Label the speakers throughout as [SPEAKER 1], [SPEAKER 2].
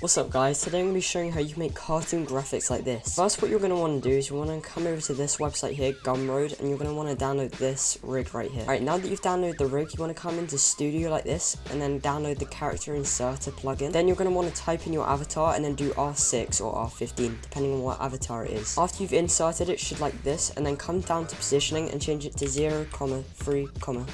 [SPEAKER 1] What's up guys, today I'm going to be showing you how you can make cartoon graphics like this. First, what you're going to want to do is you want to come over to this website here, Gumroad, and you're going to want to download this rig right here. Alright, now that you've downloaded the rig, you want to come into Studio like this, and then download the character inserter plugin. Then you're going to want to type in your avatar and then do R6 or R15, depending on what avatar it is. After you've inserted it, should like this, and then come down to positioning and change it to 0, 3,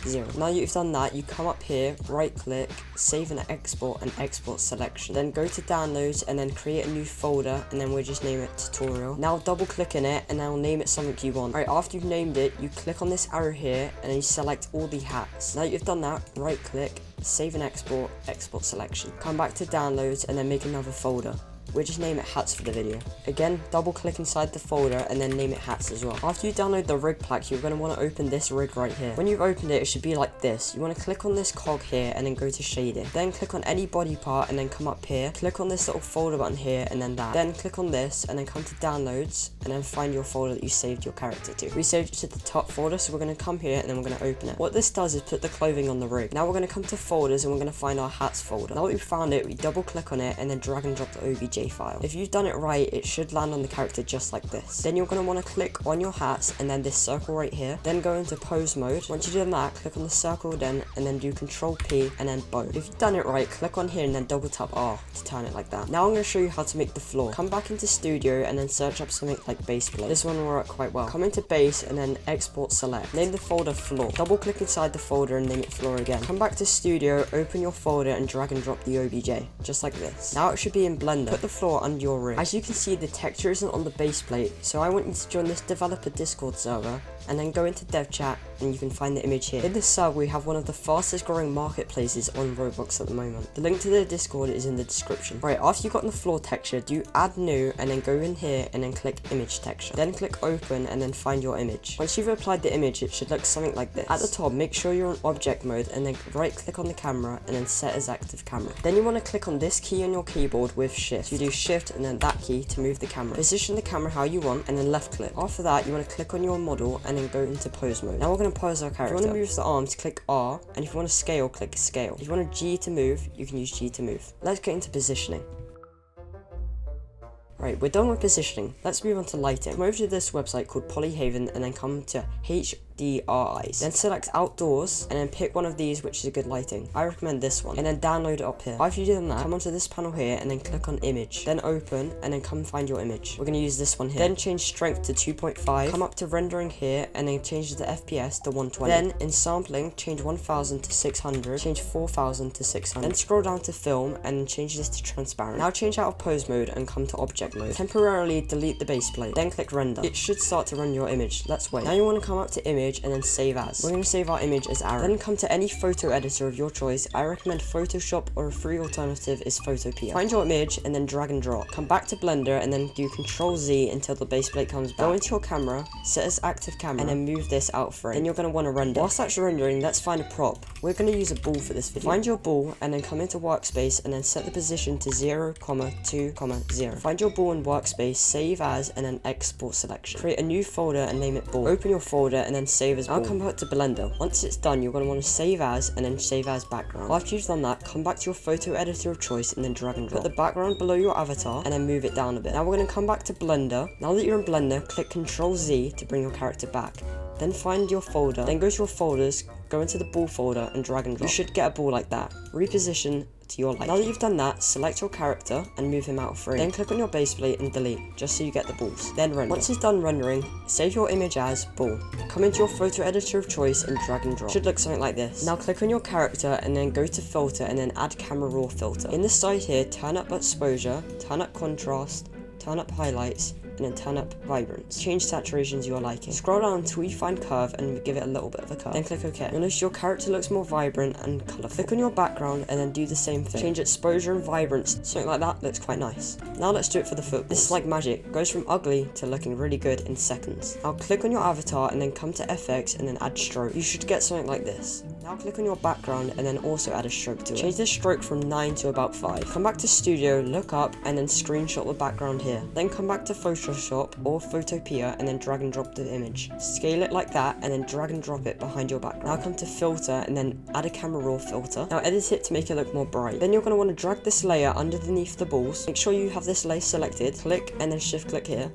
[SPEAKER 1] 0. Now that you've done that, you come up here, right click, save and export selection. Then go to downloads and then create a new folder, and then we'll just name it tutorial. Now double click in it and now name it something you want. Alright, after you've named it, you click on this arrow here and then you select all the hats. Now that you've done that, right click, save and export selection. Come back to downloads and then make another folder. We'll just name it hats for the video. Again, double click inside the folder and then name it hats as well. After you download the rig pack, you're going to want to open this rig right here. When you've opened it, it should be like this. You want to click on this cog here and then go to shading. Then click on any body part and then come up here. Click on this little folder button here and then that. Then click on this and then come to downloads and then find your folder that you saved your character to. We saved it to the top folder, so we're going to come here and then we're going to open it. What this does is put the clothing on the rig. Now we're going to come to folders and we're going to find our hats folder. Now that we've found it, we double click on it and then drag and drop the OBJ file. If you've done it right, it should land on the character just like this. Then you're going to want to click on your hats and then this circle right here. Then go into pose mode. Once you've done that, click on the circle again and then do Control P and then bow. If you've done it right, click on here and then double tap R to turn it like that. Now I'm going to show you how to make the floor. Come back into Studio and then search up something like base plate. This one will work quite well. Come into base and then export select. Name the folder floor. Double click inside the folder and name it floor again. Come back to Studio, open your folder and drag and drop the OBJ just like this. Now it should be in Blender. Put the floor under your rig. As you can see, the texture isn't on the base plate, so I want you to join this developer Discord server and then go into dev chat and you can find the image here. In this server, we have one of the fastest growing marketplaces on Roblox at the moment. The link to the Discord is in the description. Right, after you've gotten the floor texture, do add new and then go in here and then click image texture. Then click open and then find your image. Once you've applied the image, it should look something like this. At the top, make sure you're on object mode and then right click on the camera and then set as active camera. Then you want to click on this key on your keyboard with shift. So you do shift and then that key to move the camera. Position the camera how you want and then left click. After that, you want to click on your model and then go into pose mode. Now we're going to pose our character. If you want to move the arms, click R, and if you want to scale, click scale. If you want a G to move, you can use G to move. Let's get into positioning. Right, we're done with positioning. Let's move on to lighting. Come over to this website called Polyhaven and then come to HDRIs. Then select outdoors and then pick one of these, which is a good lighting. I recommend this one. And then download it up here. After you've done that, come onto this panel here and then click on image. Then open and then come find your image. We're going to use this one here. Then change strength to 2.5. Come up to rendering here and then change the FPS to 120. Then in sampling, change 1000 to 600. Change 4000 to 600. Then scroll down to film and change this to transparent. Now change out of pose mode and come to object mode. Temporarily delete the base plate. Then click render. It should start to run your image. Let's wait. Now you want to come up to image and then save as. We're going to save our image as arrow. Then come to any photo editor of your choice. I recommend Photoshop, or a free alternative is Photopea. Find your image and then drag and drop. Come back to Blender and then do Control Z until the base plate comes back. Go into your camera, set as active camera, and then move this out frame. Then you're going to want to render. Whilst that's rendering, let's find a prop. We're going to use a ball for this video. Find your ball and then come into workspace and then set the position to 0, 2, 0. Find your ball in workspace, save as, and then export selection. Create a new folder and name it ball. Open your folder and then save as ball. Now come back to Blender. Once it's done, you're going to want to save as and then save as background. After you've done that, come back to your photo editor of choice and then drag and drop. Put the background below your avatar and then move it down a bit. Now we're going to come back to Blender. Now that you're in Blender, click Control Z to bring your character back. Then find your folder, then go to your folders, go into the ball folder and drag and drop. You should get a ball like that. Reposition to your light. Now that you've done that, select your character and move him out of frame. Then click on your base plate and delete, just so you get the balls. Then render. Once it's done rendering, save your image as ball. Come into your photo editor of choice and drag and drop. Should look something like this. Now click on your character and then go to filter and then add camera raw filter. In the side here, turn up exposure, turn up contrast, turn up highlights, and then turn up vibrance. Change saturations you are liking. Scroll down until you find curve and give it a little bit of a curve. Then click OK. You'll notice your character looks more vibrant and colourful. Click on your background and then do the same thing. Change exposure and vibrance. Something like that looks quite nice. Now let's do it for the football. This is like magic. It goes from ugly to looking really good in seconds. Now click on your avatar and then come to FX and then add stroke. You should get something like this. Now click on your background and then also add a stroke to it. Change the stroke from 9 to about 5. Come back to Studio, look up, and then screenshot the background here. Then come back to Photoshop or Photopea and then drag and drop the image. Scale it like that and then drag and drop it behind your background. Now come to Filter and then add a camera raw filter. Now edit it to make it look more bright. Then you're going to want to drag this layer underneath the balls. Make sure you have this layer selected. Click and then shift click here.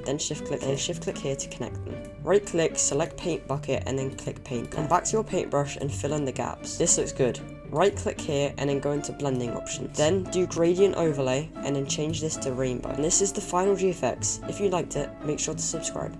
[SPEAKER 1] Then shift click and shift click here to connect them. Right click, select paint bucket and then click paint. Come back to your paintbrush and fill in the gaps. This looks good. Right click here and then go into blending options. Then do gradient overlay and then change this to rainbow. And this is the final GFX. If you liked it, make sure to subscribe.